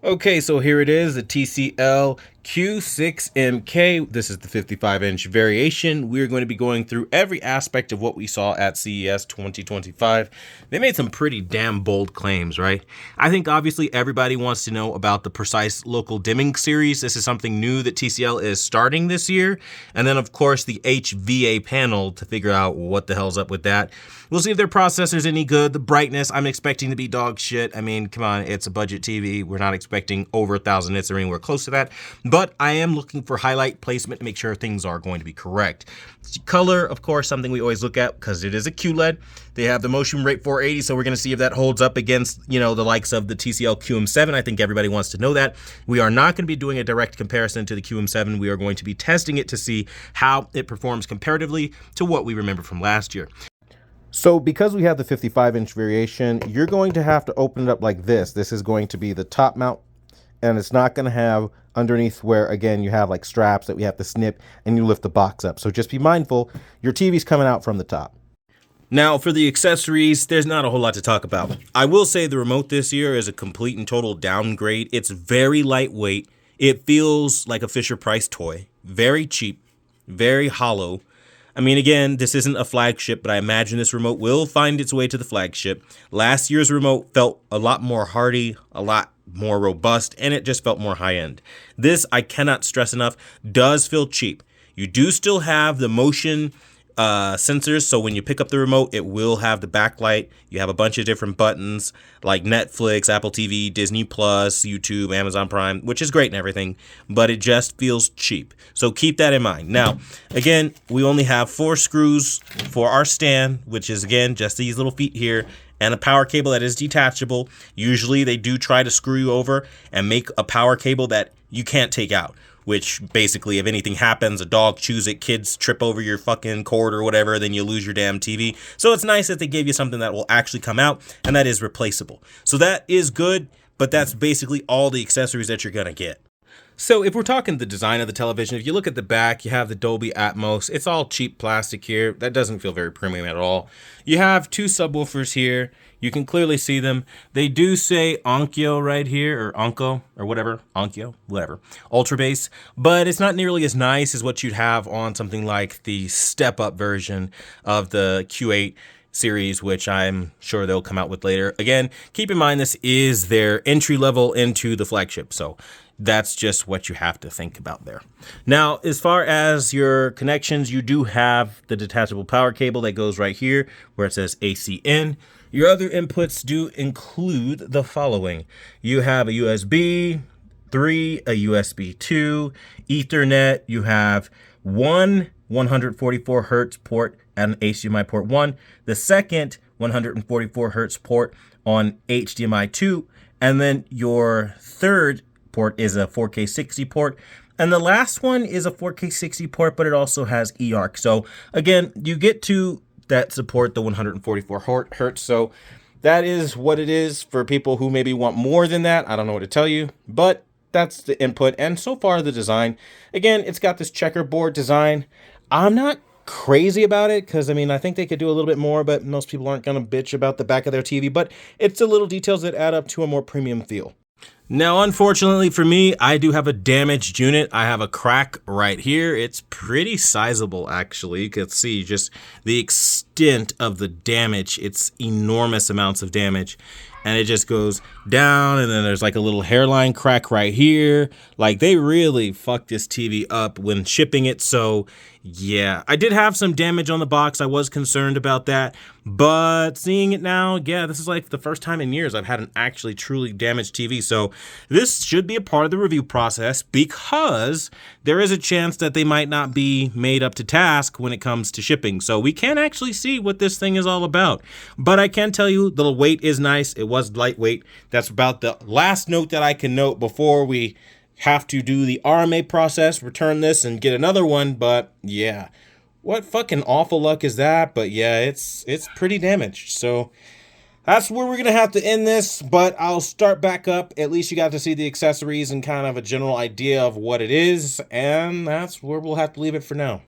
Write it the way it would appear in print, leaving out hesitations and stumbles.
Okay, so here it is, the TCL Q6MK. This is the 55-inch variation. We're going to be going through every aspect of what we saw at CES 2025. They made some pretty damn bold claims, right? I think obviously everybody wants to know about the precise local dimming series. This is something new that TCL is starting this year. And then of course the HVA panel to figure out what the hell's up with that. We'll see if their processor's any good. The brightness, I'm expecting to be dog shit. I mean, come on, it's a budget TV. We're not expecting over 1,000 nits or anywhere close to that. But I am looking for highlight placement to make sure things are going to be correct. Color, of course, something we always look at because it is a QLED. They have the motion rate 480, so we're going to see if that holds up against, the likes of the TCL QM7. I think everybody wants to know that. We are not going to be doing a direct comparison to the QM7. We are going to be testing it to see how it performs comparatively to what we remember from last year. So because we have the 55-inch variation, you're going to have to open it up like this. This is going to be the top mount, and it's not going to have underneath where, again, you have like straps that we have to snip and you lift the box up. So just be mindful, your TV's coming out from the top. Now, for the accessories, there's not a whole lot to talk about. I will say the remote this year is a complete and total downgrade. It's very lightweight. It feels like a Fisher-Price toy. Very cheap, very hollow. I mean, again, this isn't a flagship, but I imagine this remote will find its way to the flagship. Last year's remote felt a lot more hardy, a lot more robust, and it just felt more high-end. This, I cannot stress enough, does feel cheap. You do still have the motion sensors, so when you pick up the remote, it will have the backlight. You have a bunch of different buttons like Netflix, Apple TV, Disney Plus, YouTube, Amazon Prime, which is great and everything, but it just feels cheap. So keep that in mind. Now, again, we only have 4 screws for our stand, which is, again, just these little feet here, and a power cable that is detachable. Usually they do try to screw you over and make a power cable that you can't take out, which basically if anything happens, a dog chews it, kids trip over your fucking cord or whatever, then you lose your damn TV. So it's nice that they gave you something that will actually come out and that is replaceable. So that is good, but that's basically all the accessories that you're gonna get. So if we're talking the design of the television, if you look at the back, you have the Dolby Atmos. It's all cheap plastic here. That doesn't feel very premium at all. You have 2 subwoofers here. You can clearly see them. They do say Onkyo right here, or Onko, or whatever. Onkyo, whatever. Ultra bass. But it's not nearly as nice as what you'd have on something like the step-up version of the Q8 series, which I'm sure they'll come out with later. Again, keep in mind this is their entry level into the flagship, so that's just what you have to think about there. Now, as far as your connections, you do have the detachable power cable that goes right here where it says AC in. Your other inputs do include the following. You have a USB 3, a USB 2, Ethernet. You have one 144 hertz port and HDMI port 1. The second 144 hertz port on HDMI 2. And then your third port is a 4K 60 port. And the last one is a 4K 60 port, but it also has eARC. So again, you get to that support the 144 hertz. So that is what it is for people who maybe want more than that. I don't know what to tell you, but that's the input. And so far the design, again, it's got this checkerboard design. I'm not crazy about it because, I mean, I think they could do a little bit more, but most people aren't going to bitch about the back of their TV. But it's the little details that add up to a more premium feel. Now, unfortunately for me, I do have a damaged unit. I have a crack right here. It's pretty sizable, actually. You can see just the extent of the damage. It's enormous amounts of damage. And it just goes down, and then there's like a little hairline crack right here. Like, they really fucked this TV up when shipping it. So yeah, I did have some damage on the box. I was concerned about that, but seeing it now, yeah, this is like the first time in years I've had an actually truly damaged TV. So this should be a part of the review process because there is a chance that they might not be made up to task when it comes to shipping. So we can't actually see what this thing is all about, but I can tell you the weight is nice. It was lightweight. That's about the last note that I can note before we have to do the RMA process, return this and get another one. But yeah, what fucking awful luck is that? But yeah, it's pretty damaged. So that's where we're gonna have to end this, but I'll start back up. At least you got to see the accessories and kind of a general idea of what it is, and that's where we'll have to leave it for now.